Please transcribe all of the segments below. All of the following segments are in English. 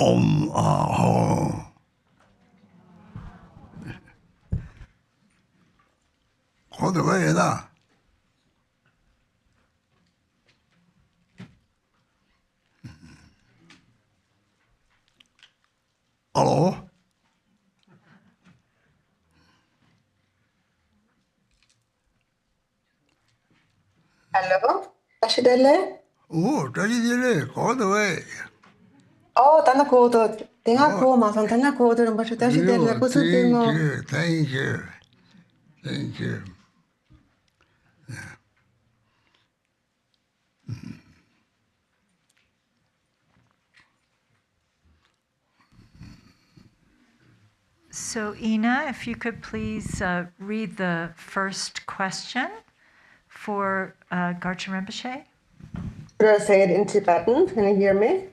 Om Aho. Hold away that. Hello? Hello? Ashidele? Oh, Tajidele, all the way. Oh, Tana Koto. Tinga Koma, Santana Koto, and Bashidele, Kusutimo. Thank you. Thank you. So, Ina, if you could please read the first question for Garchen Rinpoche. Should I say it in Tibetan? Can you hear me?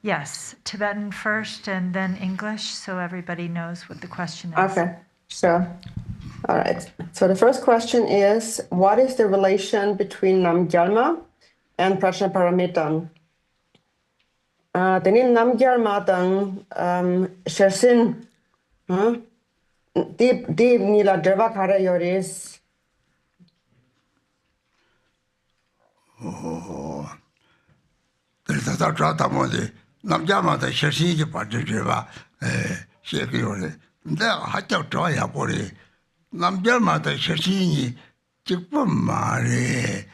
Yes, Tibetan first and then English, so everybody knows what the question is. Okay, sure. All right. So the first question is, what is the relation between Namgyalma and Prajnaparamita? Tenin Namgyalma tang shersin deep nila drva kara yoris. Oh, there's a Tratamodi. Namgyama, the Shashi, Patriva, Shakiri. There, Hacha Troya Pori. Namgyama, the Shashi, Chipumari,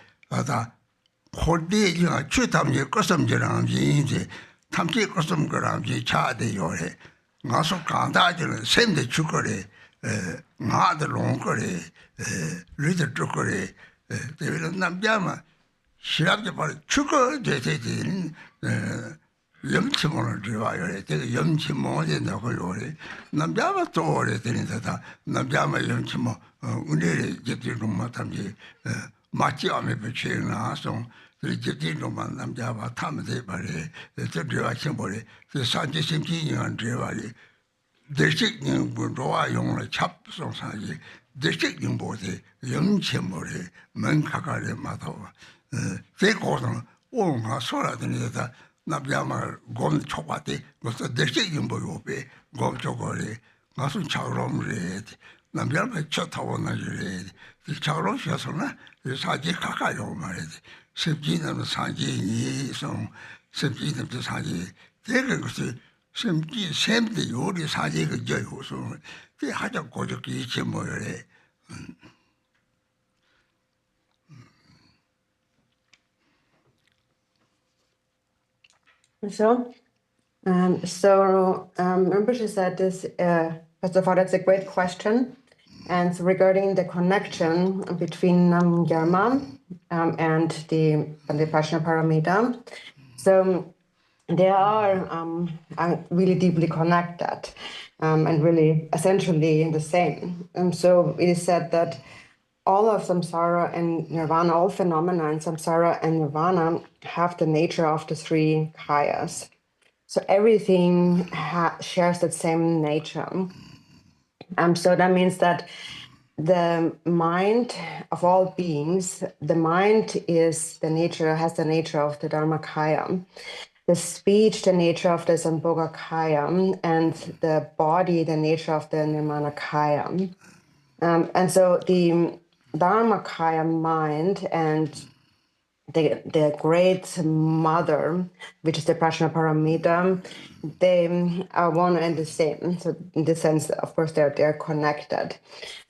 Hodi, Chutam, Custom Geramji, Tamki Custom Geramji, Chadi Yore, Naso Kanda, send the Chukuri, not the Longkuri, Little Chukuri, they will Namgyama. 시랍제발 축어 제제진 염치모를 좋아요. 되게 염치모 된다고 그래. 남자가 또 오래 되는데다 남자가 염치모 우리를 제대로 못함지 맞지 않으면 배치나 송 제대로만 남자가 타면 돼 버리. 저기가 심벌이 그 산지 심지는 저와리 대식님 부로와 용을 잡송사지 대식님 보세 염치모를 መን카가를 맞아. 제 고는 온가 소라드니다 남자말 곰 초바데 무슨 대식인 보요베 곰 초거리 무슨 차그럼래 남자말 쳐타고나 그래 이 차그럼셔서나 사지 가까이로 말이지 십지는 사지니 송 십지는 사지 되게 것이 심지 샘도 요리 사지가 저요서 그 하자 고적이 있지 뭐래 So, Rinpoche said this, first of all, that's a great question. And so regarding the connection between Namgyalma and the Prajnaparamita, so they are really deeply connected and really essentially the same. So it is said that all of samsara and nirvana, all phenomena in samsara and nirvana have the nature of the three kayas. So everything shares that same nature. So that means that the mind of all beings, the mind is the nature, has the nature of the Dharmakaya. The speech, the nature of the Sambhogakaya, and the body, the nature of the Nirmanakaya. And so the Dharmakaya mind and the great mother, which is the Prajnaparamita, they are one and the same. So in this sense, of course, they're connected.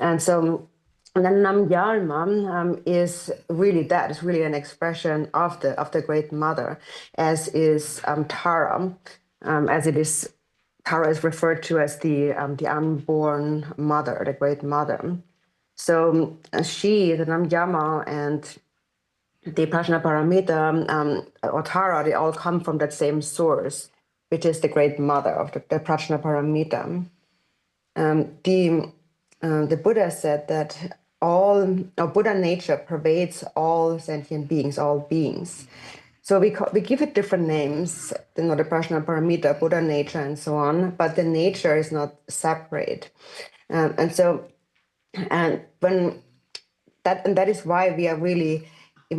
And so then Namgyalma is really that. It's really an expression of the great mother, as is Tara, as it is. Tara is referred to as the unborn mother, the great mother. So she, the Namgyalma, and the Prajnaparamita or Tara, they all come from that same source, which is the great mother of the Prajnaparamita. The Buddha said that Buddha nature pervades all sentient beings, all beings. So we give it different names, the Prajnaparamita, Buddha nature, and so on, but the nature is not separate. And that is why we are really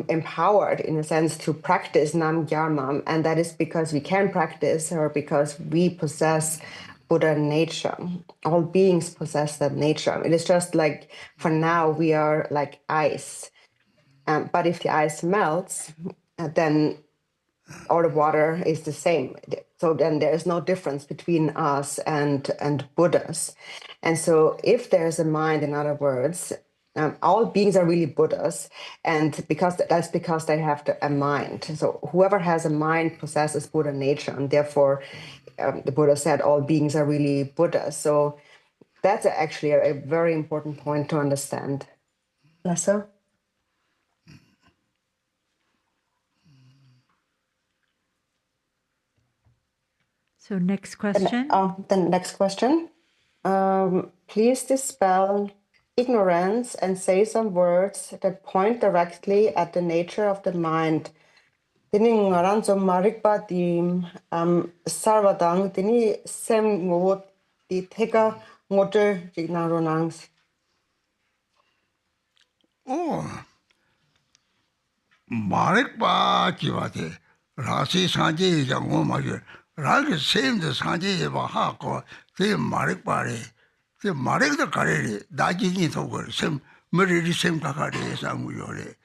empowered, in a sense, to practice Namgyalma, and that is because we can practice, or because we possess Buddha nature. All beings possess that nature. It is just like, for now, we are like ice. But if the ice melts, then all the water is the same. So then there is no difference between us and Buddhas. And so if there's a mind, in other words, all beings are really Buddhas, and that's because they have a mind. So whoever has a mind possesses Buddha nature, and therefore the Buddha said all beings are really Buddhas. So that's actually a very important point to understand. Lasso? So next question. The next question. Please dispel ignorance and say some words that point directly at the nature of the mind. Tini ngaran so marikpa di sarvadang tini sem ngot di theka ngoter jignaronangs. Oh, Marikpa Kivate, Rasi Sanji Jango Ragi same the Sanji Bahako, the Marikpare, the Marik the Kareri, Daji Togo, same Murray same Kakari, Samuyore.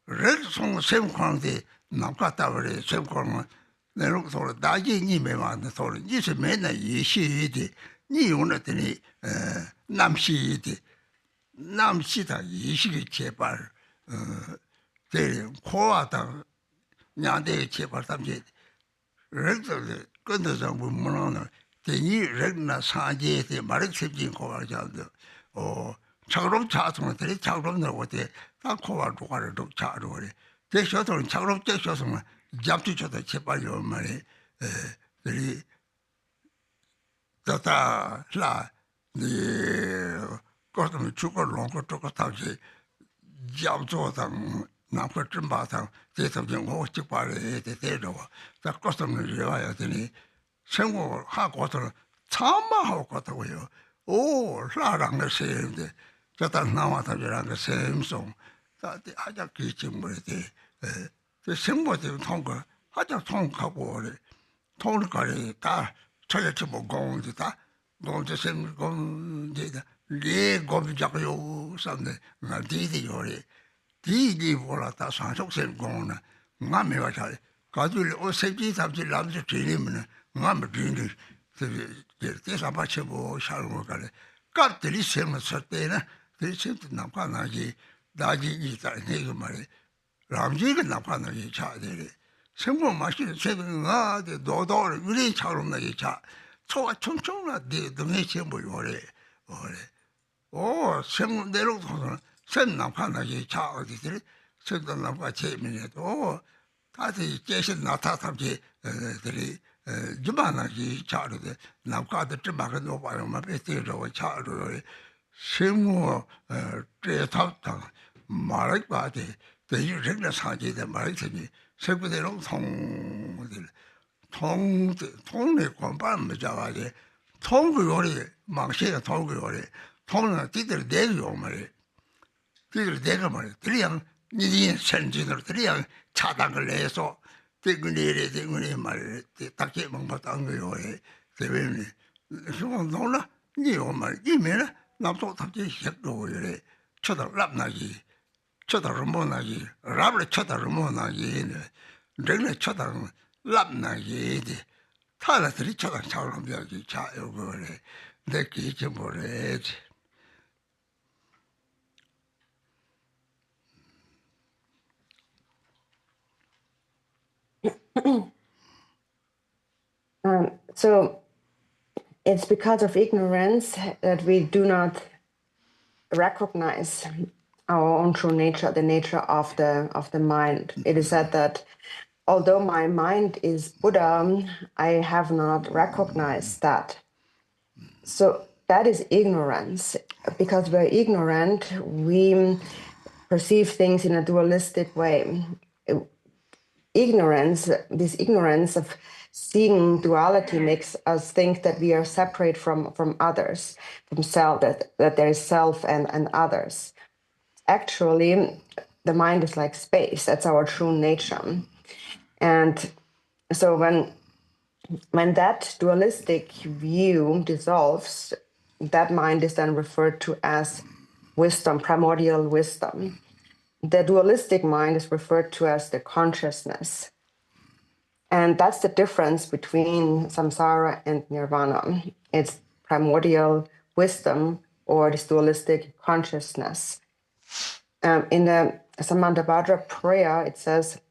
Red song same quantity, Nakatavare, same corner. They look for Daji Nimeman, the Thor, this mena Yishi, Ni Unatini, Namshi, Namshita Yishi Chepar. 제 코와다 냐데 제발담제 렉들 건더서 뭐는 대니 렉나 사제에 말을 sep진 코와자도 차그럼 차송들이 차그럼 나오대 다 코와 도가를 도 차로래 대셔서는 차그럼 대셔서는 잡지쳐도 제발요 말에 들이 다다 라니 거기서 죽을 놓고 똑같이 잡조당 남거 좀 대서정 호식 발에 대대로 자 거스는 이와야 되니 생活하고서 참마하고 같고요. 오, 라랑의 세인데 저다 나와서라는 세임송 다들 하자 기침물에 그 생活의 통과 하자 통하고 그래. 통과를 다 저렇게 뭐 공지다. 공지 생공지다. 리 고비작요 선데 나 디디요리 디디 몰았다 산속생 공나 남매가 잘 가줄 오세지 잡지 남지 드리면 남을 드리는 그 사바체 뭐 샤르고 가래 까들이 세면서 때나 대신도 남파나지 나지 이다 내가 말해 남지가 남파나지 차들이 생모 마시는 세븐가 도도를 우리 차로 나지 차 초가 총총나 네 등에 전부 요래 오, 생 내려서는 생 남파나게 차 어디들 생도 남파 재미에도 다들 계신 나타탐지 들이 주만하기 차르데 남가도 좀 막아 놓아요. 마베티로 차르 생모 제탑당 말할 바데 대유 reg나 사제데 말했더니 세부대로 통내 관반 잡아게 통구요리 망세가 통구요리 통은 뒤들 내려 말이야. 뒤들 내려 말이야. 들이양 니디 선진으로 들이양 차단을 내서 대근이래 대근이 말이야. 딱히 먹었던 거요. 대변이 그건 놀라. 니요 말 이면은 남도 답지 했고요. 쳐다랍나기. 쳐다를 못나기. 랍을 쳐다를 못나기. 내가 쳐다를 랍나기. 타라들이 쳐다 차오름 벽이 차요 그래. 내 기지 모래지. So it's because of ignorance that we do not recognize our own true nature, the nature of the mind. It is said that although my mind is Buddha, I have not recognized that. So that is ignorance. Because we're ignorant, we perceive things in a dualistic way. This ignorance of seeing duality makes us think that we are separate from others, from self, that there is self and others. Actually, the mind is like space. That's our true nature. And so when that dualistic view dissolves, that mind is then referred to as wisdom, primordial wisdom. The dualistic mind is referred to as the consciousness. And that's the difference between samsara and nirvana. It's primordial wisdom or this dualistic consciousness. In the Samantabhadra prayer, it says,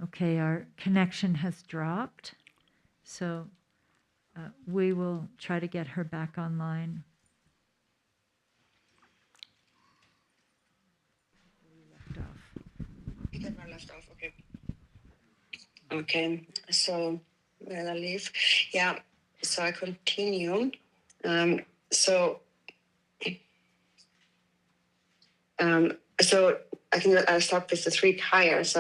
Okay, our connection has dropped, so we will try to get her back online. Left off. Okay. Okay. So when I leave, yeah. So I continue. So I think I'll start with the three kayas.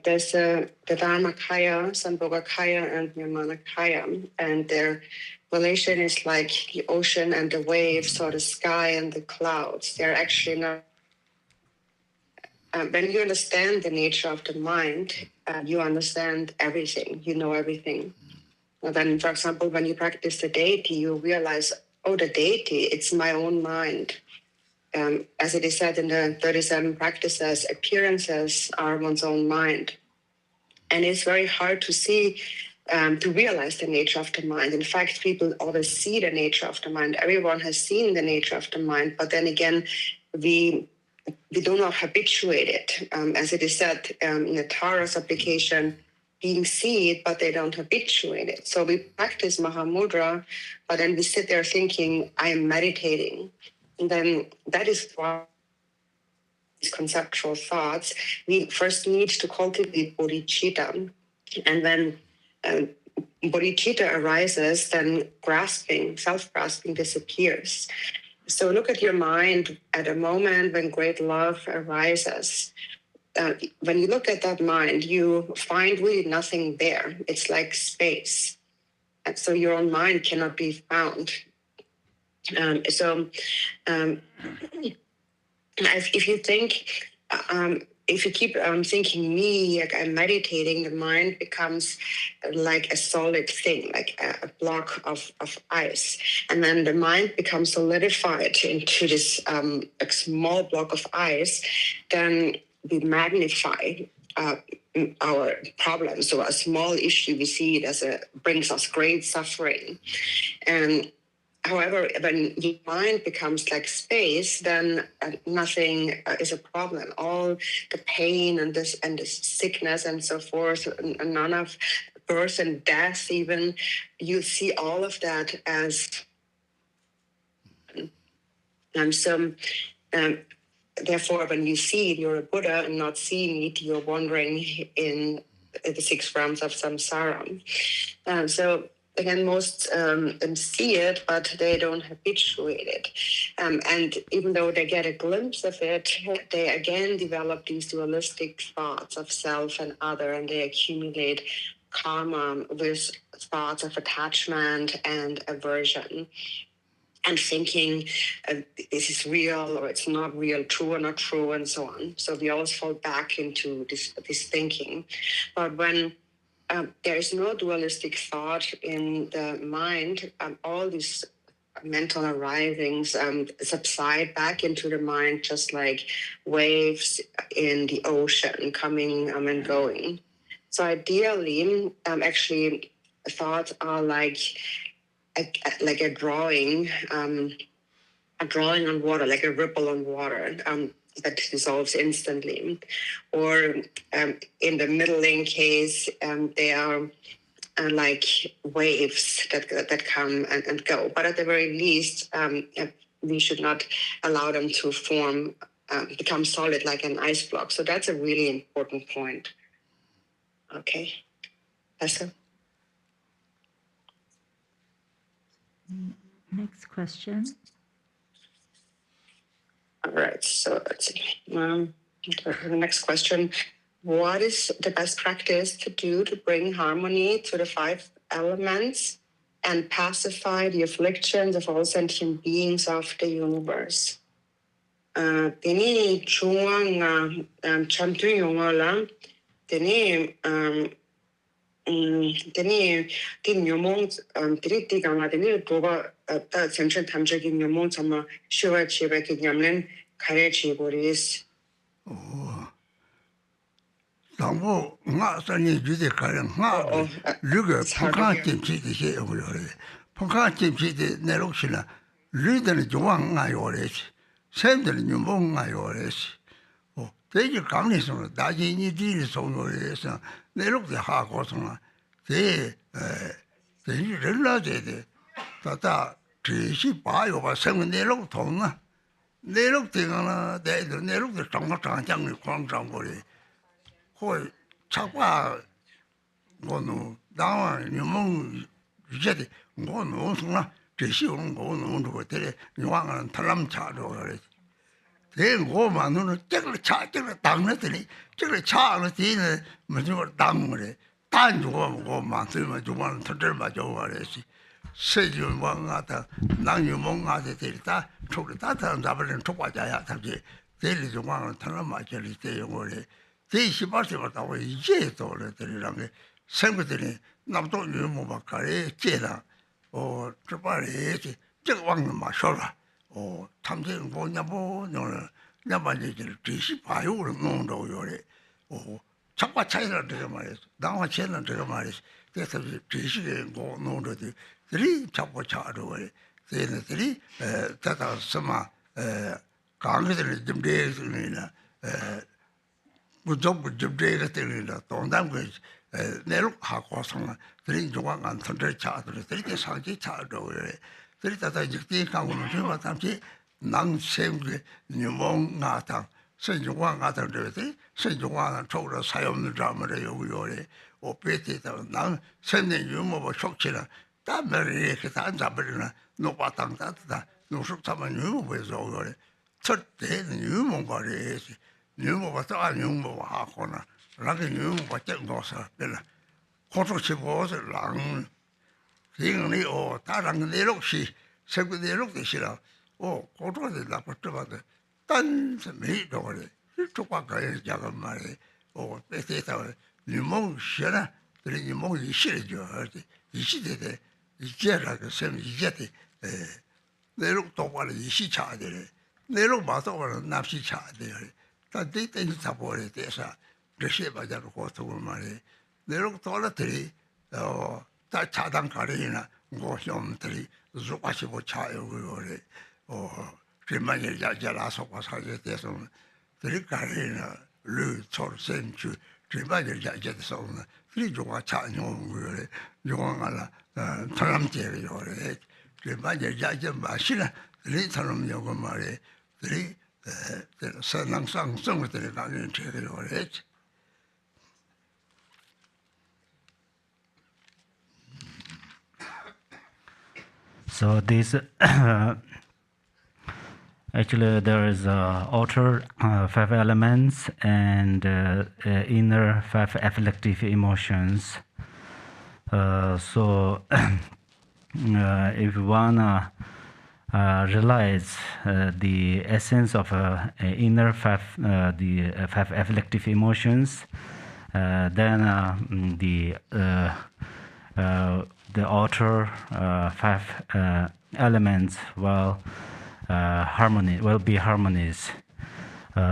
There's the Dharma kaya, Sambhoga kaya, and Nirmana kaya, and their relation is like the ocean and the waves, or the sky and the clouds. They're actually not. When you understand the nature of the mind, you understand everything. You know everything. And then, for example, when you practice the deity, you realize, oh, the deity, it's my own mind. As it is said in the 37 practices, appearances are one's own mind. And it's very hard to see, to realize the nature of the mind. In fact, people always see the nature of the mind. Everyone has seen the nature of the mind, but then again, we do not habituate it. As it is said in the Tara's application, being see it, but they don't habituate it. So we practice Mahamudra, but then we sit there thinking, I am meditating. And then that is why these conceptual thoughts, we first need to cultivate bodhicitta. And when bodhicitta arises, then grasping, self-grasping disappears. So look at your mind at a moment when great love arises. When you look at that mind, you find really nothing there. It's like space. And so your own mind cannot be found. If you think, if you keep thinking me, like I'm meditating, the mind becomes like a solid thing, like a block of ice. And then the mind becomes solidified into this a small block of ice, then we magnify our problems. So a small issue, we see it as brings us great suffering. And however, when your mind becomes like space, then nothing is a problem. All the pain and the sickness and so forth, and none of birth and death even, you see all of that as therefore, when you see it, you're a Buddha, and not seeing it, you're wandering in the 6 realms of samsara. Again, most see it, but they don't habituate it. And even though they get a glimpse of it, they again develop these dualistic thoughts of self and other, and they accumulate karma with thoughts of attachment and aversion, and thinking this is real or it's not real, true or not true, and so on. So we always fall back into this thinking. But when there is no dualistic thought in the mind, all these mental arisings subside back into the mind, just like waves in the ocean coming and going. So ideally, actually, thoughts are like a drawing on water, like a ripple on water that dissolves instantly. Or in the middling case, they are like waves that come and go. But at the very least, we should not allow them to form, become solid like an ice block. So that's a really important point. Okay, Pastor? Next question. All right, so let's see. The next question. What is the best practice to do to bring harmony to the 5 elements and pacify the afflictions of all sentient beings of the universe? Teni chunga chantu yongala, teni tin yomong teni tigama teni toba ta central tamjaki yomong sama shiva chiba ki nyamlen kare chiboris. 당고 나서니 주제 가령 나 르가 북한 김치도 해 오려래. 북한 김치도 내록시나 르드는 좋아가 요래시. 샘들은 유몽가 요래시. 대지 감리서 나진이 뒤를 소노래서 내록도 하고서나 대 대지 rel라제데 다다 지시 봐요가 생은 내록 통나 내록 되거나 내도 내록도 정말 광장거리 그 차과 뭐노 나와 유몽 이제데 뭐노 소나 제시온 거는 거 되게 유황은 탈람 차로 그래 대고만은 짝을 차짝을 당내더니 짝을 차는 뒤는 무슨 당물에 단 주고 뭐 만들면 주만 터들 맞아 그래지 세주 왕하다 나유 몽하다 되다 초를 다다 잡으는 초과자야 답지 대리 중앙은 탈람 맞을 때 용어래 대시바스가 나와 이제 돌들이랑 생들이 남도 유모 막가래 제다 저발이 저 왕은 마셔라 탐정 뭐냐고 너는 나만이들 지시 봐요를 놓는다고 요래 작과 차이를 되게 말했어 나와 차이는 되게 말했어 그래서 지시에 뭐 놓는데 들이 작과 차로 그래 얘네들이 다다 스마 강의들을 좀 대해서는 무조건 좀 대해서는 동담고 내로 하고서는 들이 중앙 안 선들 차들 들이 상지 차로 그래 들이 다다 직대 강으로 좀 담지 낭생게 유몽 나타 선중왕 나타들이 선중왕은 초로 사용을 잡으려 요요래 오페티다 난 선내 유모버 속치나 담을 이렇게 다 잡으려나 노바탕다다 노숙타만 유모에서 오래 첫째는 유모거리 유모가 또 유모 하거나 라게 유모가 된 것을 내가 고속치고서 랑 지금이 다른 내록시 세부 내록이 싫어 고도를 나쁘더라도 딴서 메이도를 쪽박가에 작은 말에 빼세다 유몽 싫어 그래 유몽이 싫어져 이 시대에 이제라고 셈 이제대 내록 도발이 이시차야 돼 내록 맞아버는 납시 차야 돼 단대 땡이 잡어야 돼서 그래서 맞아로 고통을 말해 내록 돌아들이 다 차단 가리나 고시험들이 zuqasibo chayo gore primanya jalaso pasaje teso trikarina lu chor senchu primanya jajeso tri joa chanyo gore joangala taramje gore primanya jaje mashina tri taram yogo mare tri sanang sang song tri ganin che gore So this actually there is outer 5 elements and inner 5 afflictive emotions. So if one realize the essence of inner 5 the 5 afflictive emotions, then the outer 5 elements will be harmonious.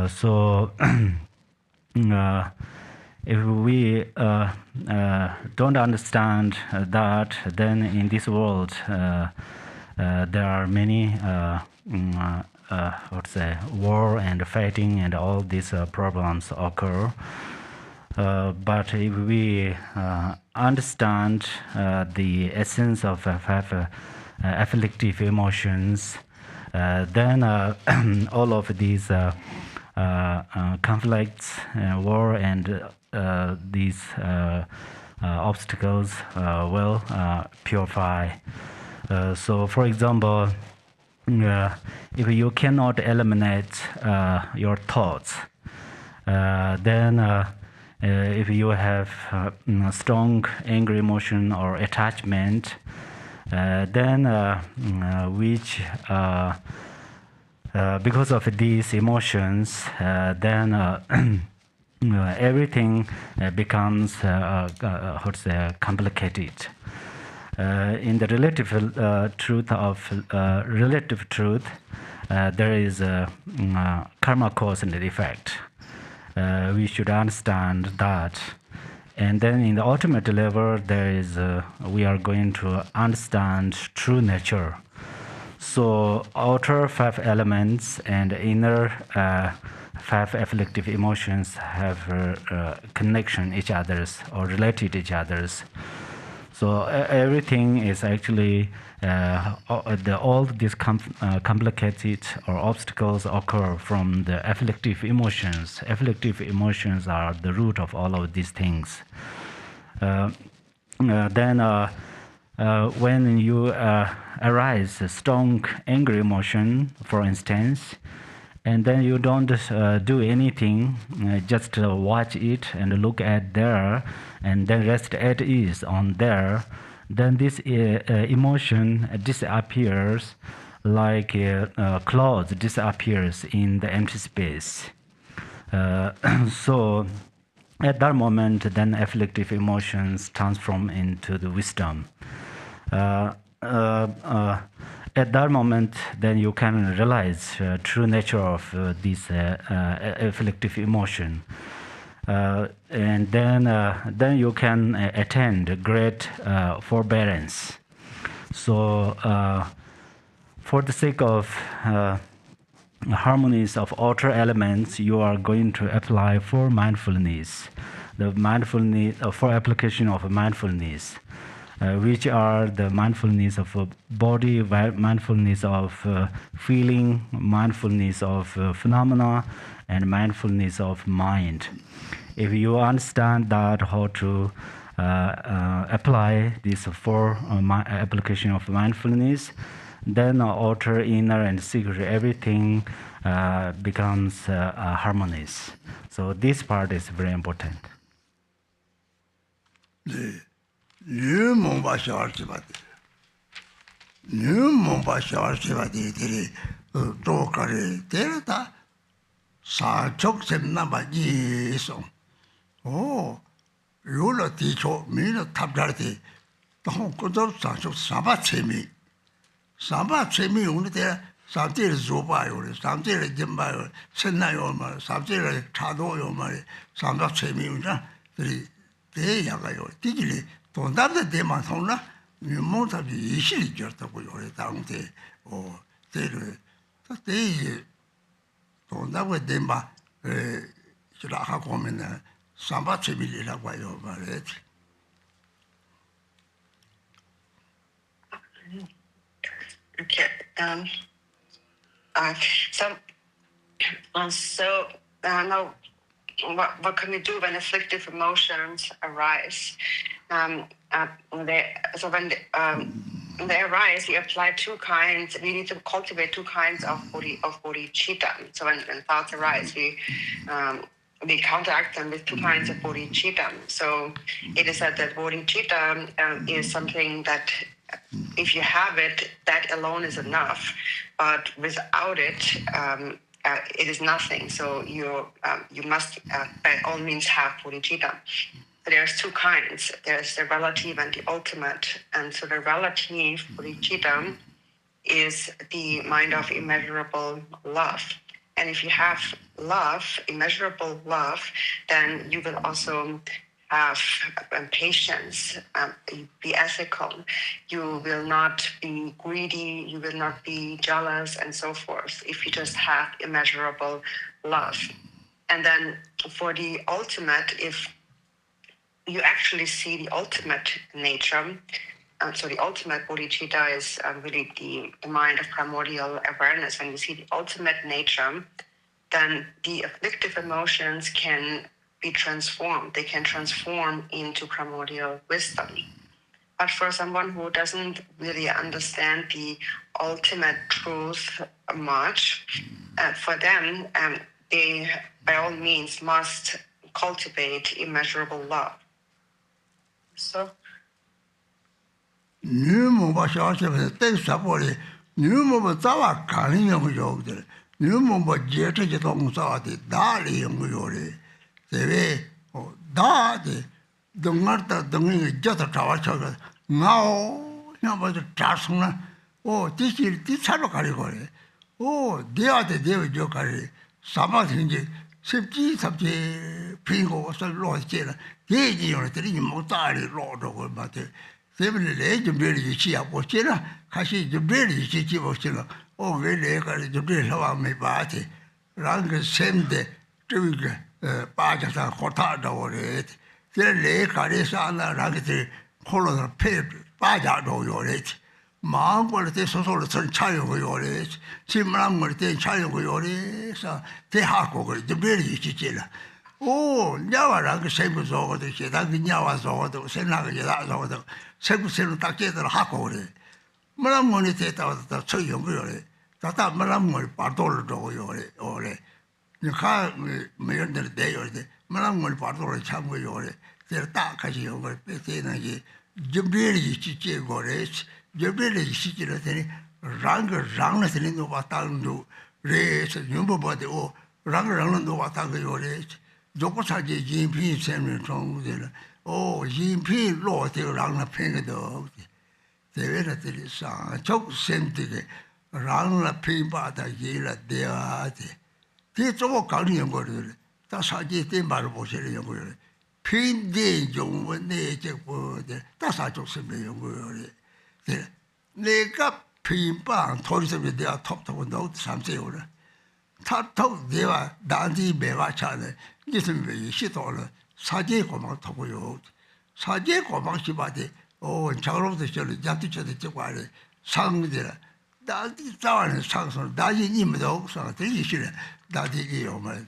So if we don't understand that, then in this world there are many war and fighting and all these problems occur. But if we understand the essence of 5 afflictive emotions, then all of these conflicts, war, and these obstacles will purify. So, for example, if you cannot eliminate your thoughts, then if you have strong anger emotion or attachment, then which because of these emotions, then everything becomes complicated. In the relative truth, there is a karma cause and effect. We should understand that. And then in the ultimate level, there is we are going to understand true nature. So outer 5 elements and inner 5 afflictive emotions have connection each others or related each others. So everything is actually all these complicated or obstacles occur from the afflictive emotions. Afflictive emotions are the root of all of these things. When you arise a strong angry emotion, for instance, and then you don't do anything, just watch it and look at there, and then rest at ease on there, then this emotion disappears like clouds disappears in the empty space. So at that moment, then afflictive emotions transform into the wisdom. At that moment, then you can realize true nature of this afflictive emotion, and then you can attain great forbearance. So, for the sake of harmonies of outer elements, you are going to apply for mindfulness, the mindfulness for application of mindfulness. Which are the mindfulness of body, mindfulness of feeling, mindfulness of phenomena, and mindfulness of mind. If you understand that, how to apply these 4 application of mindfulness, then outer, inner, and secret, everything becomes harmonious. So this part is very important. New Mumba Sharchivati. New Mumba Sharchivati, Tokari, Terata, Sa Chok Semnaba Yisong. Oh, Yula Ticho, Mina Tabdarti, the Hong Kodor Sancho Sabatsemi. Sabatsemi, only there, Santir Zobayo, Santir Jimbayo, Senayoma, Santir Chadoyoma, Sabatsemi, the Yagayo, Tigili. Tondabda deman sona montabi ishili gertago yore tangte o tere tate tondabda demba shiraha komena samba chemili la guayo baret. Okay. So now, what can we do when afflictive emotions arise? When they arise, we apply 2 kinds. We need to cultivate 2 kinds of bodhicitta. So when thoughts arise, we counteract them with 2 kinds of bodhicitta. So it is said that bodhicitta is something that, if you have it, that alone is enough. But without it, it is nothing. So you must, by all means, have bodhicitta. There's 2 kinds. There's the relative and the ultimate. And so the relative bodhicitta is the mind of immeasurable love. And if you have love, immeasurable love, then you will also have patience, be ethical. You will not be greedy. You will not be jealous, and so forth, if you just have immeasurable love. And then for the ultimate, if you actually see the ultimate nature, so the ultimate bodhicitta is really the mind of primordial awareness. When you see the ultimate nature, then the afflictive emotions can be transformed. They can transform into primordial wisdom. But for someone who doesn't really understand the ultimate truth much, for them, they by all means must cultivate immeasurable love. So New Mumba Sharchivati, take Sapori, Numo Tawa Kani Young Yogre, Numo Jetta Jetong Sati, Dali Young Yore, the way, oh, Dadi, the Marta doing just a tower. Now, the Tarsuna, oh, this is this Harokari. Oh, they are the David Jokari, Samatinji, Sipji, Sabji, Pingo, so Lord Jena, they knew the Motari Lord over Mate. Seven legend really she up was Jena, Kashi, the really she was Jena. Oh, really, the real how I may party. Ranga same day, to Pajasa, Hotada or it. Then lake, Arisana, Rangati, Color, Pip, Pajado your it. Mom will take so sort of child with your age. Simram will take child with your age. They hako, the really chichilla. Oh, Yawa, same as over the shit. I mean, Yawas over the Senaga over the Sebu Taki hako. Maram will take out the two young girl. Tata Maram will partol or you can't make the day or the Maram will partol cham with your their dark as you over Petina. Jubilee chichi gores. Jubilee chichi rang no batandu race, number body or rang no batanga your race. Jokosaji GP semi strong. Oh, GP law till rang a ping dog. The relative son, choke same thing, rang a ping bata yela deate. This all county and go to that's how you think about it. Pin day, young when they take word, that's how you say, young word. They got pin bang, told them they are top of note, something or top they are dandy beva channel, listen me, shit all, Saje come out of you. Saje come out shibati, oh, and Charles the Shell, Jaticha the Chihuahua, sang there. Dandy down songs on Daddy in the dogs on the issue, Daddy Yoman,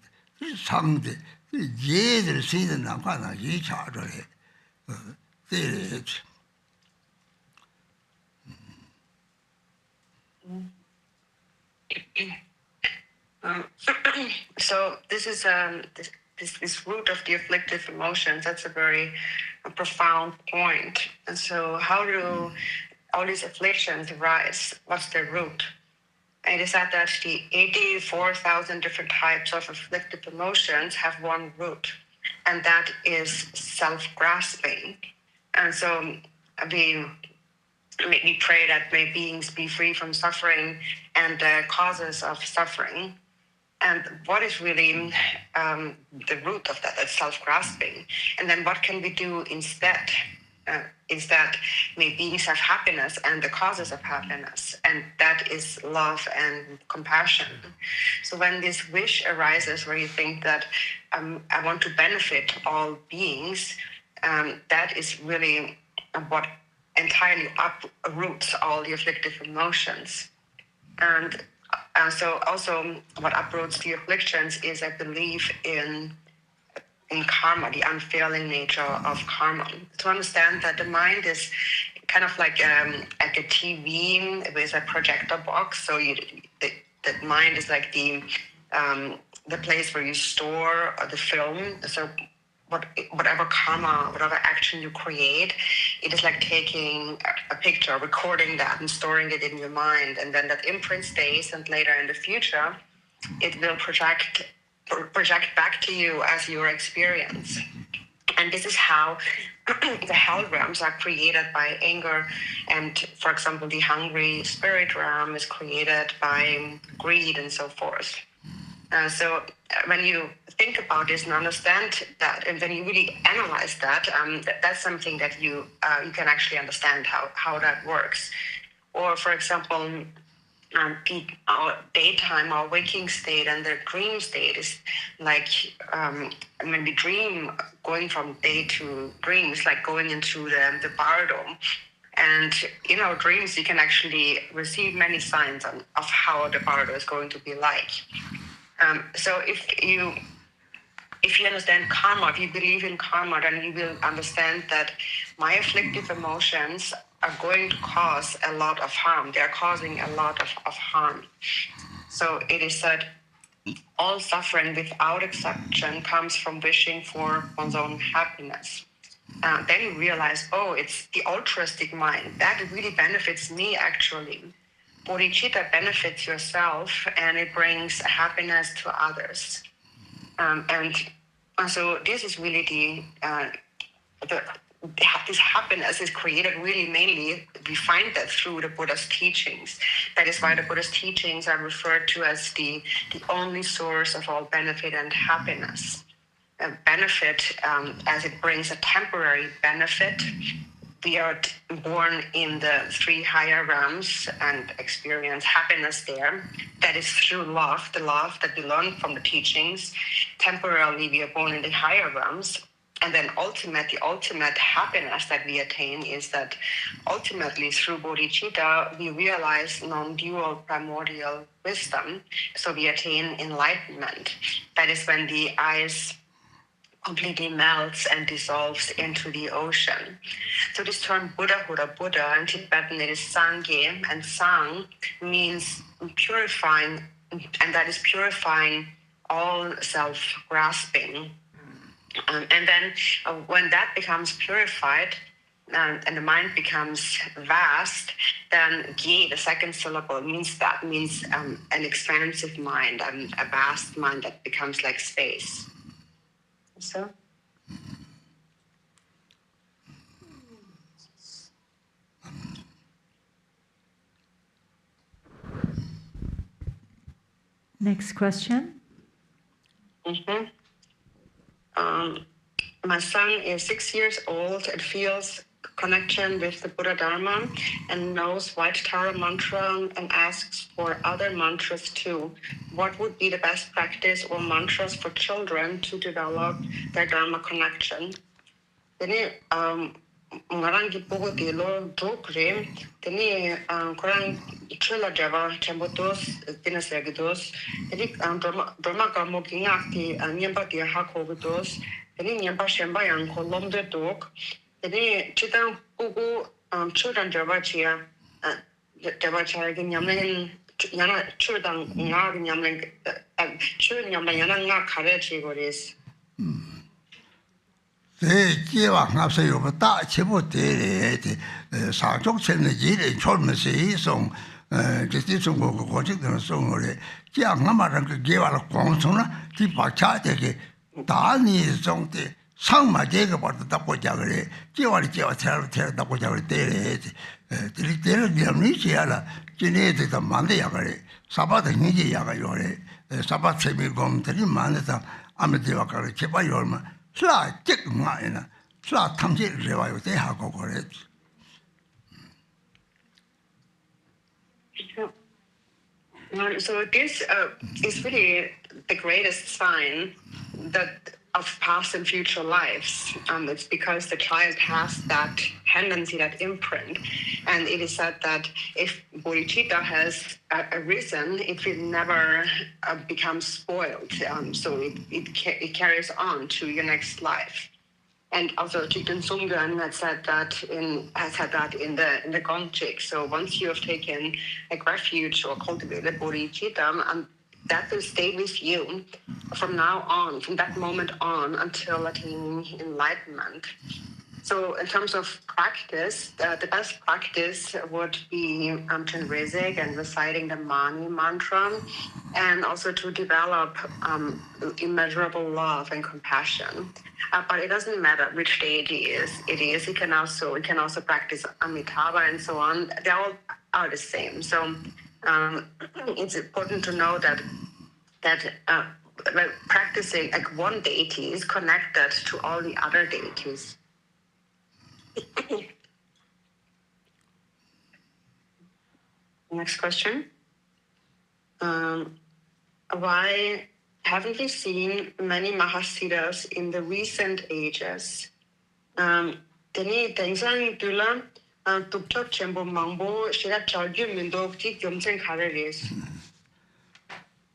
sang the. Years season, I'm going to each other. So this is this root of the afflictive emotions. That's a very profound point. And so, how do all these afflictions arise? What's their root? And it is said that the 84,000 different types of afflictive emotions have one root, and that is self-grasping. And so we pray that may beings be free from suffering and the causes of suffering. And what is really the root of that? That's self-grasping. And then what can we do instead? Is that may beings have happiness and the causes of happiness, and that is love and compassion. So when this wish arises where you think that I want to benefit all beings, that is really what entirely uproots all the afflictive emotions. And so also what uproots the afflictions is a belief in karma, the unfailing nature of karma. To understand that the mind is kind of like a TV with a projector box. So the mind is like the place where you store the film. So whatever karma, whatever action you create, it is like taking a picture, recording that and storing it in your mind. And then that imprint stays, and later in the future, it will project back to you as your experience. And this is how the hell realms are created by anger. And for example, the hungry spirit realm is created by greed and so forth. So when you think about this and understand that, and when you really analyze that, that's something that you can actually understand how that works. Or for example, our daytime, our waking state, and the dream state is like when we dream, going from day to dream is like going into the bardo. And in our dreams, you can actually receive many signs of how the bardo is going to be like. So if you understand karma, if you believe in karma, then you will understand that my afflictive emotions are going to cause a lot of harm. They are causing a lot of harm. So it is said, all suffering without exception comes from wishing for one's own happiness. Then you realize, oh, it's the altruistic mind. That really benefits me, actually. bodhicitta benefits yourself and it brings happiness to others. And so this is really this happiness is created really mainly, we find that through the Buddha's teachings. That is why the Buddha's teachings are referred to as the only source of all benefit and happiness. Benefit, as it brings a temporary benefit. We are born in the 3 higher realms and experience happiness there. That is through love, the love that we learn from the teachings. Temporarily, we are born in the higher realms. And then the ultimate happiness that we attain is that ultimately through bodhicitta, we realize non-dual primordial wisdom. So we attain enlightenment. That is when the ice completely melts and dissolves into the ocean. So this term Buddhahood or Buddha in Tibetan, it is Sangye, and Sang means purifying, and that is purifying all self-grasping. And then when that becomes purified and the mind becomes vast, then Gye, the second syllable, means an expansive mind, a vast mind that becomes like space. So. Next question. Mm-hmm. My son is 6 years old and feels connection with the Buddha Dharma and knows White Tara mantra and asks for other mantras too. What would be the best practice or mantras for children to develop their Dharma connection? Then ngarangi pogo de lo dokre then kurang chula java chambotos dinasegdos then Brahma kamo kingakti nyamba dia hakogodos then nyamba shemba yang kolom de dok then chitang pogo children java chia java chia nyamlen yana chudang nga nyamlen chud nyamlen yana nga khare chigoris. Jiwa ngapsa yuwa da chibu tere sāchok chene jiri cholme se yi song jisi sungu ku kochik dana songo re jiwa ngama ranga jiwa la gongchong na di bakcha deke da ni song de sangma jega barda dapko jaga re jiwa li jiwa tera dapko jaga re tere dili tere nyamni jiwa la jine de da mande yaga re saba da niji yaga yo re saba tsemi gom teri mande da ame jiwa ka re jiwa yo ma so this is really the greatest sign that of past and future lives. It's because the child has that tendency, that imprint. And it is said that if bodhicitta has arisen, it will never become spoiled. So it carries on to your next life. And also Jigten Sumgön has said that in the Konchog. So once you have taken like refuge or cultivated bodhicitta, that will stay with you from now on, from that moment on until attaining enlightenment. So in terms of practice, the best practice would be Chenrezig and reciting the Mani mantra, and also to develop immeasurable love and compassion. But it doesn't matter which deity it is. You can also practice Amitabha and so on. They all are the same. So it's important to know that practicing like one deity is connected to all the other deities. Next question. Why haven't we seen many Mahasiddhas in the recent ages? Teni Tenzang Dula Tuktok Chembo Mambo Shira Charju Mindok Ti Gyaltsen Kararis.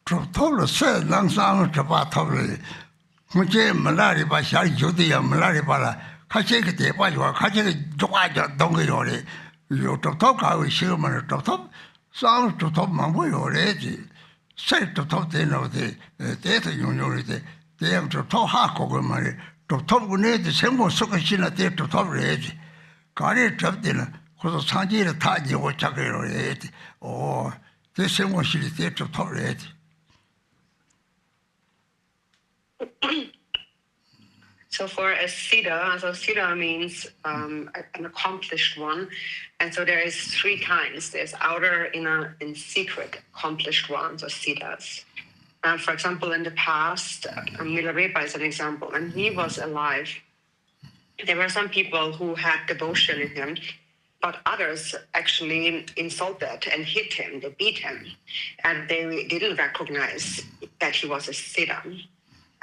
Tolo se langsang chapa tolo muje malari ba shari jodi ya malari ba kache ke de ba yo kache ke jwa ja dong yo re yo to ka wi shi ma to sang to ma bo yo re ji se to de no de te yong yo re de am to ha ko go ma re to gu ne de sem go so ka shi na de to re ji ka re chap de na 그래서 상지를 다 이고 작으로 해야지. 제 생活실이 대충 털어야지. So for a ceda, so ceda means an accomplished one. And so there is 3 kinds. There's outer, inner, and secret accomplished ones, or cedas. For example, in the past, Milarepa is an example. When he was alive, there were some people who had devotion in him, but others actually insulted and hit him, they beat him, and they didn't recognize that he was a ceda.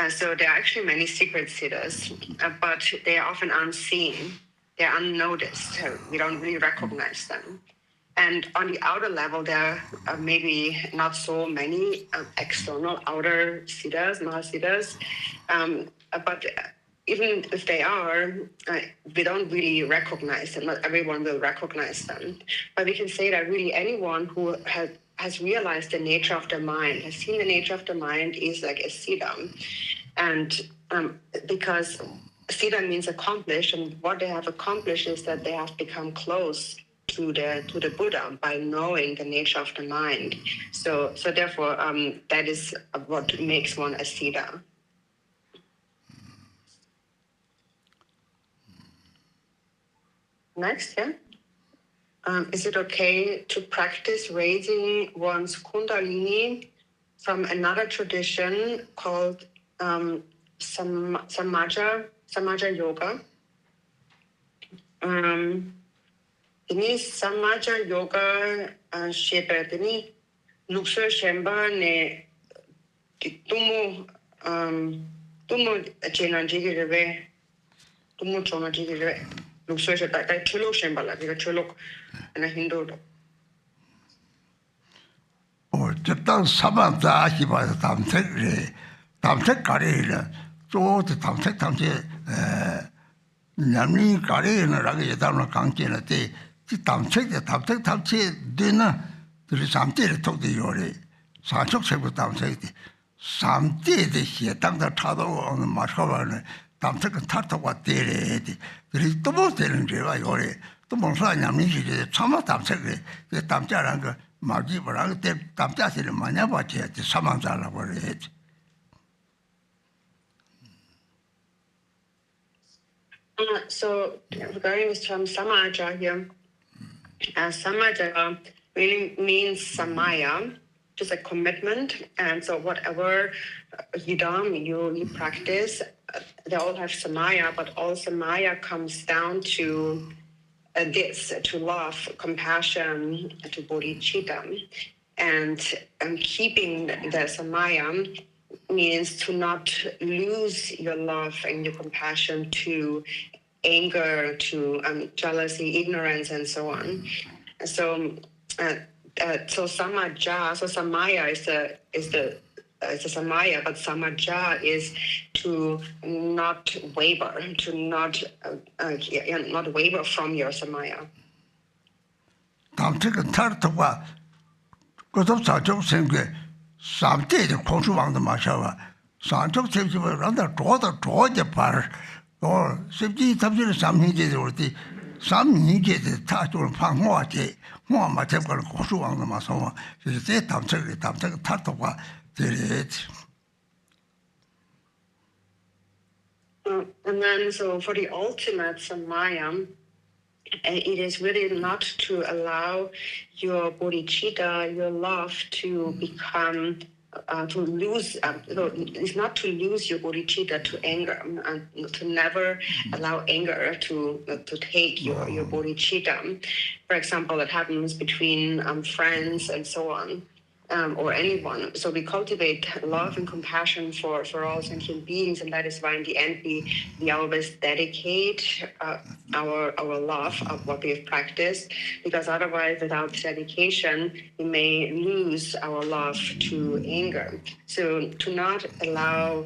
So there are actually many secret cedas, but they are often unseen. They're unnoticed. We don't really recognize them. And on the outer level, there are maybe not so many external outer cedas, mahasiddhas, but even if they are, we don't really recognize them. Not everyone will recognize them. But we can say that really anyone who has realized the nature of the mind, has seen the nature of the mind, is like a ceda. And because ceda means accomplished, and what they have accomplished is that they have become close to the Buddha by knowing the nature of the mind. So therefore, that is what makes one a ceda. Next, yeah. Is it okay to practice raising one's kundalini from another tradition called Samaja yoga? Ini Samaja yoga shepe ini luxo shemba ne tumu chenanjigi reve tumu chonanjigi reve luxo shepe tai chulo shemba la biga chulo na hindu. 어쨌든 사만다 아시바서 담색 가리는 또 담색 남니 가리는 라게 예담을 강제는 때 담색 되나 그 삼대를 통도 요리 산속세부 담색이 삼대의 시에 땅다 타도 오는 마셔바는 담색은 타도가 되래지 그래서 또 못 되는 게가 요리 또 뭔가 남니 시에 참아 담색이 그 담자라는 거 마지막으로 때 담자시를 많이 봐야지 사망자라고 그래야지. So regarding this term samaja here, samaja really means samaya, which is a commitment. And so whatever you practice, they all have samaya, but all samaya comes down to to love, compassion, to bodhicitta. And keeping the samaya means to not lose your love and your compassion to anger, to jealousy, ignorance, and so on. So samaja, so samaya is the samaya, but samaja is to not waver, to not waver from your samaya. 담책은 타르토가 그것도 사적 생계 삼대의 공수왕도 마셔봐 사적 생계를 한다 좋아져 봐 십지 탑지를 삼행제들 올때 삼행제들 타도를 방어하지 뭐 맞을 공수왕도 마셔봐 그래서 담책 타르토가 되지. And then, so for the ultimate samaya, it is really not to allow your bodhicitta, your love, to become, to lose, it's not to lose your bodhicitta to anger, to never allow anger to take your bodhicitta. For example, that happens between friends and so on. Or anyone. So we cultivate love and compassion for all sentient beings, and that is why in the end we always dedicate our love of what we have practiced, because otherwise without dedication we may lose our love to anger. So to not allow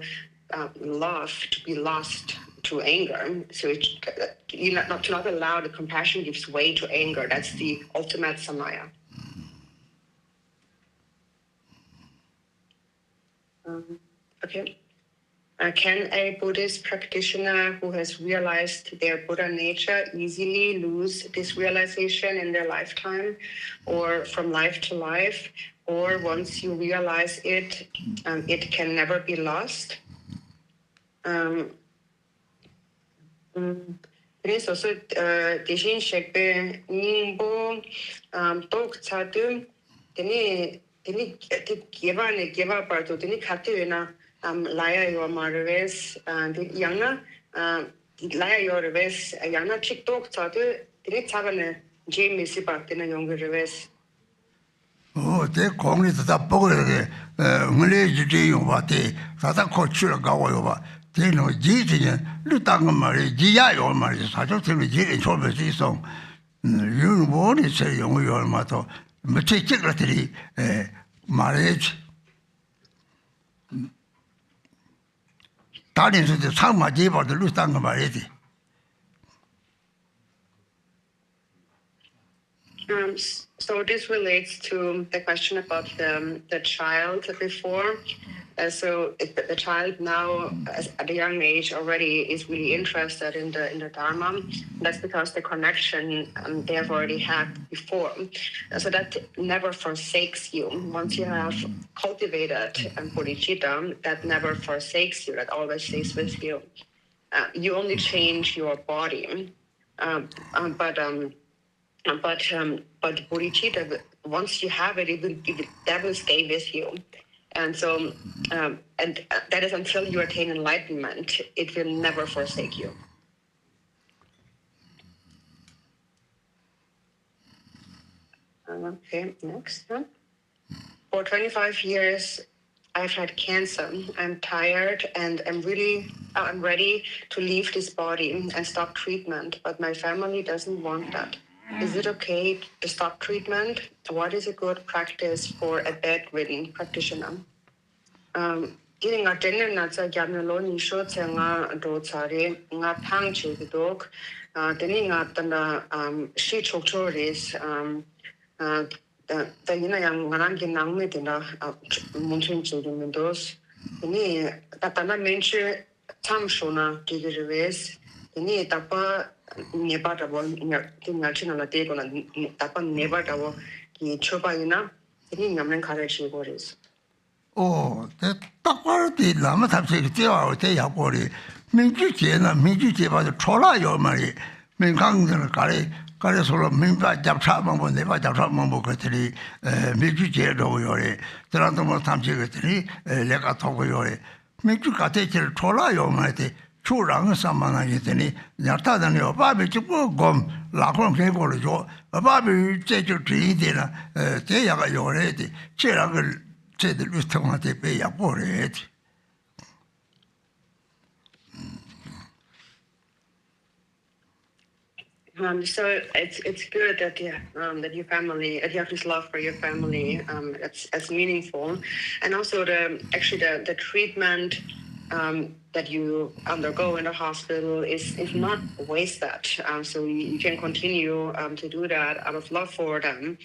love to be lost to anger, so to not allow the compassion gives way to anger, that's the ultimate samaya. Okay. Can a Buddhist practitioner who has realized their Buddha nature easily lose this realization in their lifetime or from life to life? Or once you realize it, it can never be lost? 그래서 대신 셰베 님보 독차도 되니 개발도 되니 카트나 라야 요마르베스 양나 라야 요르베스 양나 틱톡차도 되니 차가네 제미시 바트나 용르베스 대 공리도 다 보고 이렇게 응래 주제 용바데 다다 코치를 가고요 봐. 대노 지지는 루땅 말이 지야요 말이 사실 틀이 지리 초베스 있어. 유모니 세 용요 얼마도 뭐체 찍을들이 말이지. 다른 수도 상마 제발도 루땅 말이지. So this relates to the question about the child before. So the child now, at a young age, already is really interested in the Dharma. That's because the connection they have already had before. So that never forsakes you. Once you have cultivated bodhicitta, that never forsakes you. That always stays with you. You only change your body, but bodhicitta, once you have it, that will stay with you. And so, and that is until you attain enlightenment, it will never forsake you. Okay, next. For 25 years, I've had cancer. I'm tired and I'm ready to leave this body and stop treatment, but my family doesn't want that. Is it okay to stop treatment? What is a good practice for a bedridden practitioner? Dili nga tenen na tsa gyamlo ni sho tsenga do tsare nga thang chi dok teni nga tanda shi chok choris ta yina yang ngarang ki nangme tina munchen chi dos teni tatana menche tham shona tigirwes teni tapa neba dabo nga china la te kona tapa neba dabo ki chopa yina teni ngamlen khare chi goris. 딱 봐도 라마 탑식이 뛰어와고 대야고리 민주제는 민주제봐도 초라요 말이 민강들은 가래 서로 민바 잡차만 뭐 내바 잡차만 뭐 그들이 민주제로 요래 저랑도 뭐 탑식들이 내가 타고 요래 민주 가대질 초라요 말이 초랑 상만하게 되니 야타다니 바비 죽고 곰 라콘 개고를 줘 바비 제주 뒤에나 대야가 요래지 제랑을 So it's good that that your family, that you have this love for your family. That's meaningful, and also the treatment that you undergo in the hospital is not wasted. So you can continue to do that out of love for them.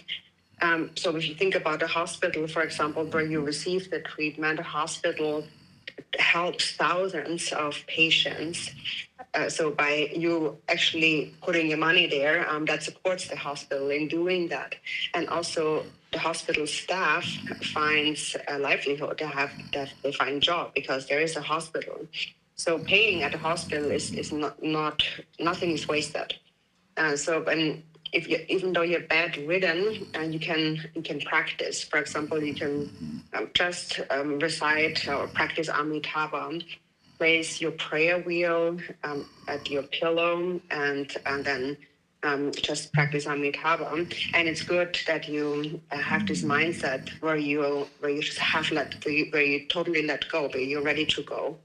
So if you think about the hospital, for example, where you receive the treatment, the hospital helps thousands of patients. So by you actually putting your money there, that supports the hospital in doing that. And also the hospital staff finds a livelihood, they find job because there is a hospital. So paying at the hospital is nothing is wasted. Even though you're bedridden, you can practice. For example, you can just recite or practice Amitabha. Place your prayer wheel at your pillow, and then just practice Amitabha. And it's good that you have this mindset where you just where you totally let go, where you're ready to go.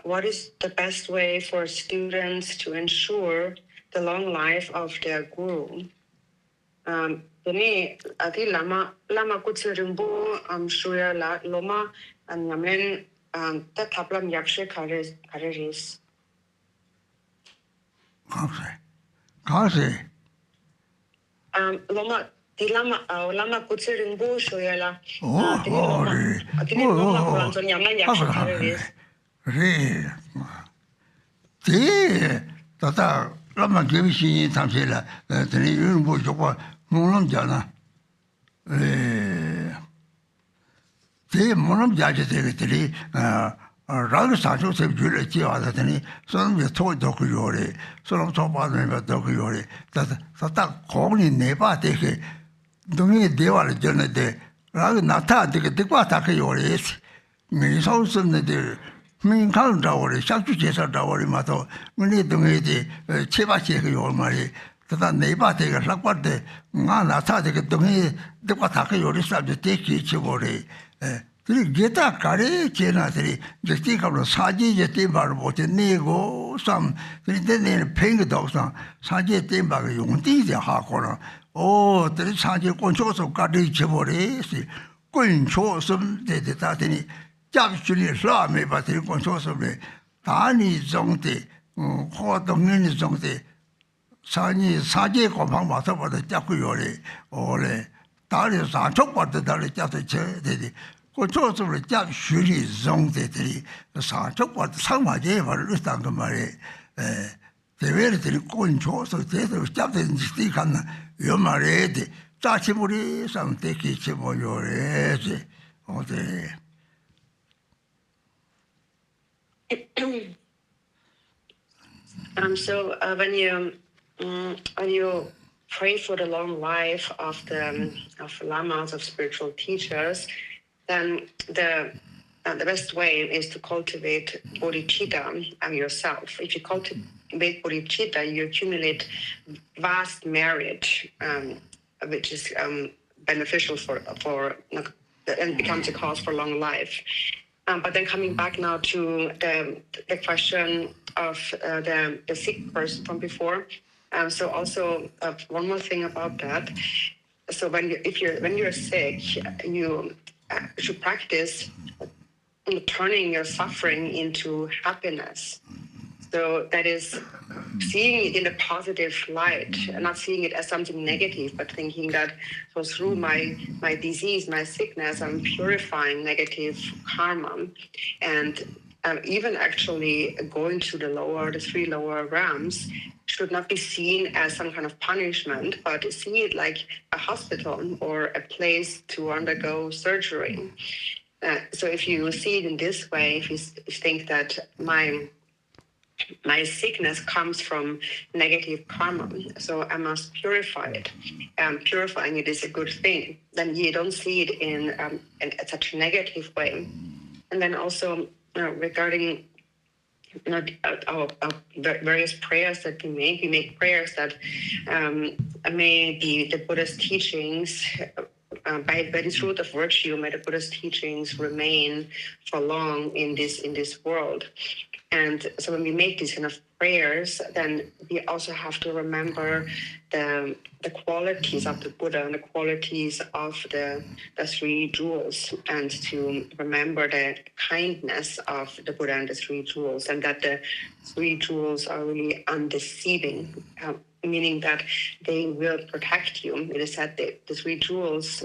What is the best way for students to ensure the long life of their guru? Deni ati lama kutsirimbo shuya la loma anyamen ta taplam yakshe kareris. Kasi. Loma Di lama kutse Rinpoche yala. Oh, Tini lama kuran so nyama yaksha kareris. Re. Tata lama gevi shini tamsela. Tani yunbo jokwa monam jana. Monam jaje teri Raga Sancho se Julia Chiadatani, some of told Doku Yori, some of top member Doku Yori, that calling Neba take Domi Deva Journey de Raga Nata, the Dequataka Yoris, means also the main count Dowry, Shaku Chesa Dowry Mato, we need to make the Chiva Cheka Yormari, that Neba take a Lakwa de Nata, the Domi Dequataka Yoris, the take each Chivori. Geta Kare Chenatri, the stick of the Saji Timber, what a nego, some, then paying dogs on Saji Timber, you won't eat the Hakora. Oh, there is Saji Konchog of Kadi Chevore, Konchog, some de Tatini, Jabsuli Slame, but the Konchog of the Tani Zonte, Hot Domini Zonte, Sani Saji Compang, whatever the Jakuyore, or Tari Sancho, what the Dari Jatu. Konchog jab shuri zong de teri sa chok wat sangma je var lustan kamare de ver teri konchog so de jab de sti kan yo mare de ta chiburi sam te ki chibo yo re je o de So when you pray for the long life of the lamas, of spiritual teachers, then the best way is to cultivate bodhicitta yourself. If you cultivate bodhicitta, you accumulate vast merit, which is beneficial for and becomes a cause for long life. But then coming back now to the question of the sick person from before. So also one more thing about that. So when you're sick, you should practice turning your suffering into happiness. So that is seeing it in a positive light, and not seeing it as something negative, but thinking that so through my disease, my sickness, I'm purifying negative karma, and even actually going to the 3 lower realms should not be seen as some kind of punishment, but see it like a hospital or a place to undergo surgery. So if you see it in this way, if you think that my sickness comes from negative karma, so I must purify it. Purifying it is a good thing. Then you don't see it in such a negative way. And then also regarding our various prayers that we make prayers that may the Buddha's teachings, by the truth of virtue, may the Buddha's teachings remain for long in this world. And so when we make these kind of prayers, then we also have to remember the qualities of the Buddha and the qualities of the 3 jewels, and to remember the kindness of the Buddha and the 3 jewels, and that the 3 jewels are really undeceiving, meaning that they will protect you. It is said that the 3 jewels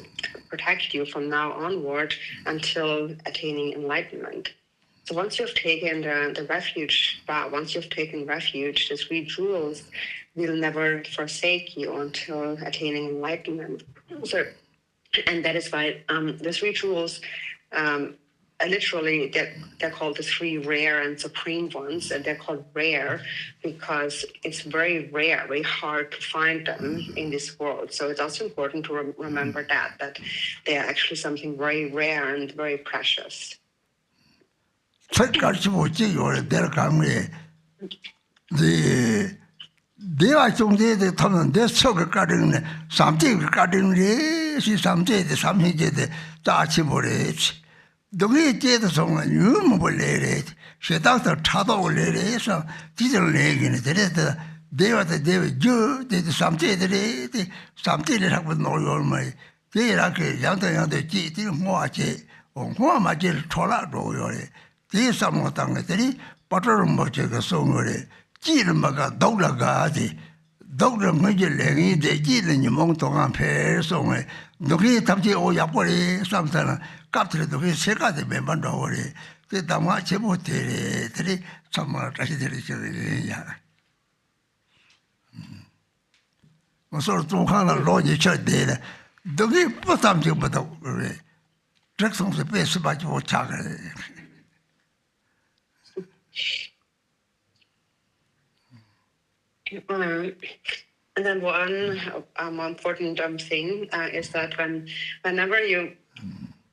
protect you from now onward until attaining enlightenment. So once you've taken the refuge, once you've taken refuge, the 3 jewels will never forsake you until attaining enlightenment. So, and that is why the 3 jewels, literally, they're called the 3 rare and supreme ones, and they're called rare because it's very rare, very hard to find them in this world. So it's also important to remember that they are actually something very rare and very precious. 첫 같이 못지 요래 데려가면 네 대화 중대에 타면 내 속을 가리는 삼재를 가리는 시 삼재의 삼희제의 자치 모래지 동의 제도 성은 유무 벌레래 세상서 차도 올래래서 지들 내기는 되레다 대화의 대화 주 삼재들이 삼재를 하고 놀고 말 대라게 양도양도 지들 모아지 모아마질 돌아로 요래 These are more than the butter mocha songore, Chilmaga, Dolaga, Doctor Mujil, the Jilin, among Tongan Pair, so Doki Tamti or Yapori, sometimes captured to his second member. The Damachibote, three summer tragedy. So, 2 kind of logic data. Doki put something but Jackson the best about your chocolate. And then one more important thing is that whenever you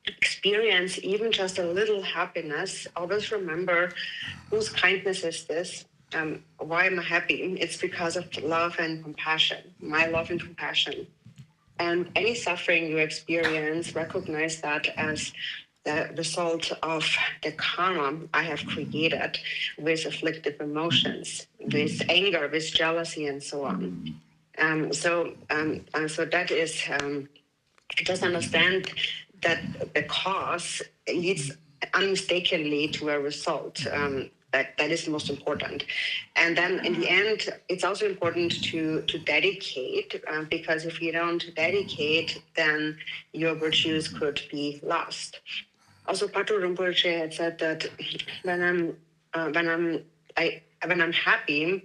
experience even just a little happiness, always remember whose kindness is this. Why am I happy? It's because of love and compassion, my love and compassion. And any suffering you experience, recognize that as the result of the karma I have created with afflictive emotions, with anger, with jealousy, and so on. So that is, just understand that the cause leads unmistakably to a result. That is the most important. And then in the end, it's also important to dedicate, because if you don't dedicate, then your virtues could be lost. Also, Triptrul Rinpoche had said that when I'm happy,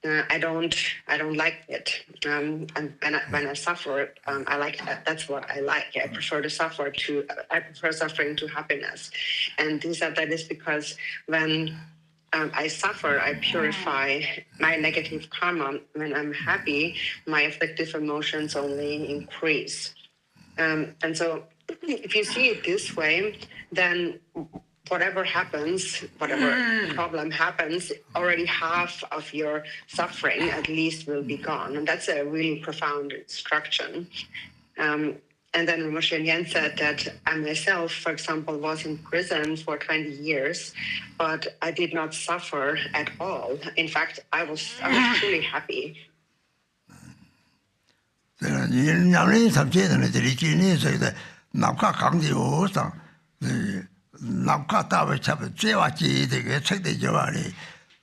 I don't like it. And when I suffer, I like that. That's what I like. I prefer suffering to happiness. And he said that is because when I suffer, I purify my negative karma. When I'm happy, my afflictive emotions only increase. And so if you see it this way, then whatever happens, whatever problem happens, already half of your suffering at least will be gone. And that's a really profound instruction. And then Moshe Yen said that I myself, for example, was in prison for 20 years, but I did not suffer at all. In fact, I was truly happy. Namkata was a Jewachi, the check the Jawari,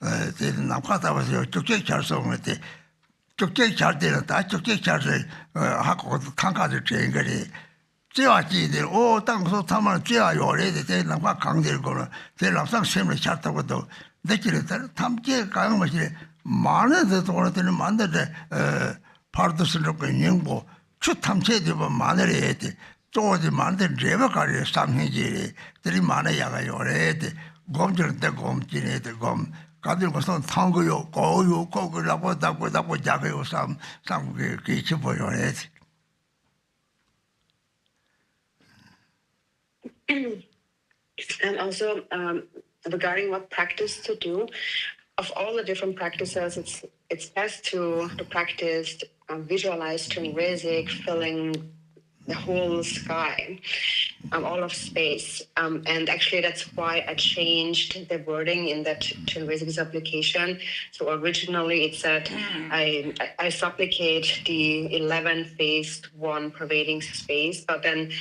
the Namkata was your Tuke Charson with the Tuke Charter, Tuke Charter, Hako, Tanka the Changari, Jewachi, the old Tang so Tama Jia, you already say Namka Kangir Gora, they love some similar charter with the Dekilator, Tamje Kangmashi, Mana, the one of the Manda, Partisan of Yingbo, should Tamche the Manere. The mountain driver carrier something, the mana yaga yorete, gomjur the gomjine, the gom, Kadir was on Tango, go, you go, that would jagger or some creature for your head. And also, regarding what practice to do, of all the different practices, it's best to practice, visualize Chenrezig filling the whole sky, all of space. And actually, that's why I changed the wording in that Chenrezig's application. So originally it said, I supplicate the 11-faced one pervading space, but then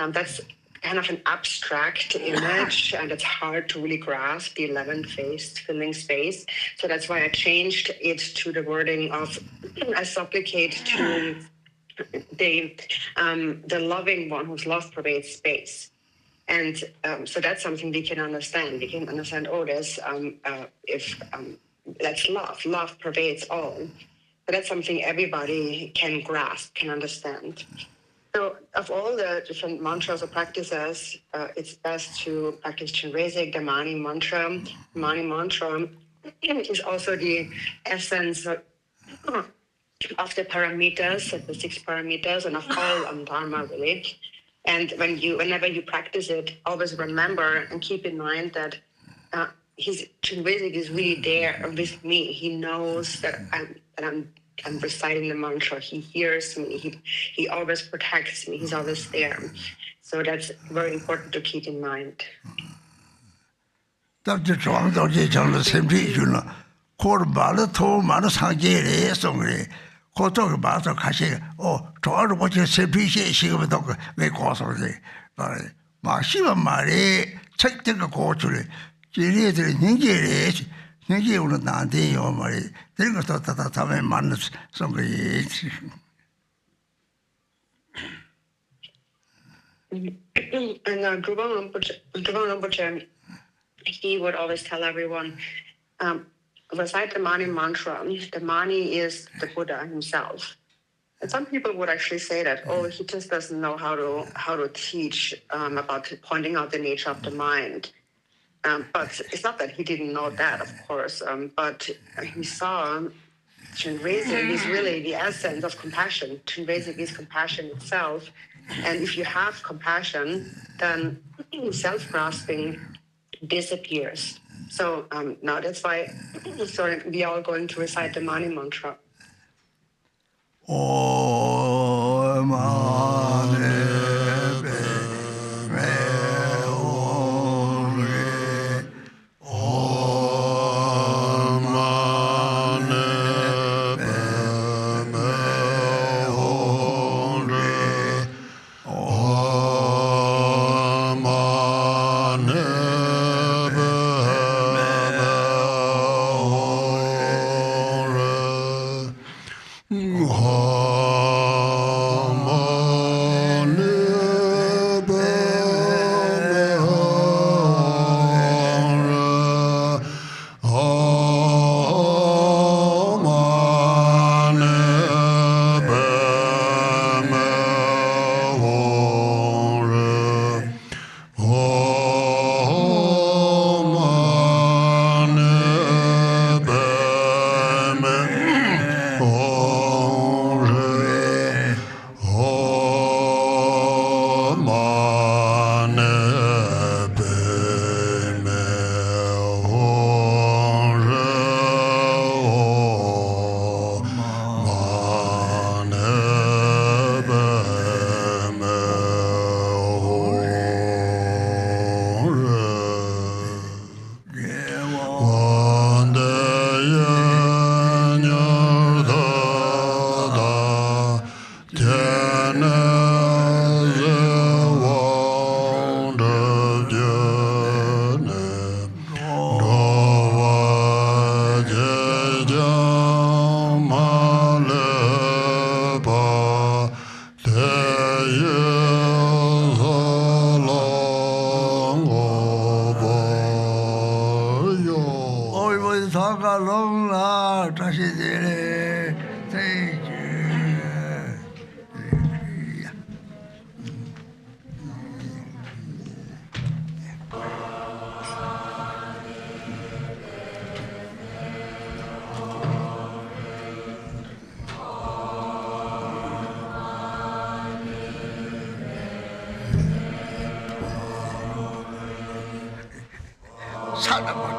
that's kind of an abstract image, and it's hard to really grasp the 11-faced filling space. So that's why I changed it to the wording of, I supplicate to the loving one whose love pervades space. And so that's something we can understand. We can understand, there's that's love. Love pervades all. But that's something everybody can grasp, can understand. So of all the different mantras or practices, it's best to practice Chenrezig, the Mani mantra. Mani mantra is also the essence of the parameters, the 6 parameters, and of all Dharma, really. And whenever you practice it, always remember and keep in mind that his Chenrezig is really there with me. He knows that I'm reciting the mantra. He hears me. He always protects me. He's always there. So that's very important to keep in mind. Konchog about the Kashi, to all what you say, she would talk, may cause of the Mashiva Mare, check the culture. She is in English, Hindi uno nante yo mari. Tengo tata tame manas songi. And Drupal Rinpoche, he would always tell everyone, recite the Mani mantra. The Mani is the Buddha himself. And some people would actually say that, oh, he just doesn't know how to teach about pointing out the nature of the mind. But it's not that he didn't know that, of course. But he saw Chenrezig is really the essence of compassion. Chenrezig is compassion itself. And if you have compassion, then self-grasping disappears. So now that's why we are going to recite the Mani mantra. Om Mani Padme Hum Re. Om Mani Padme Hum Re. Om Mani Sada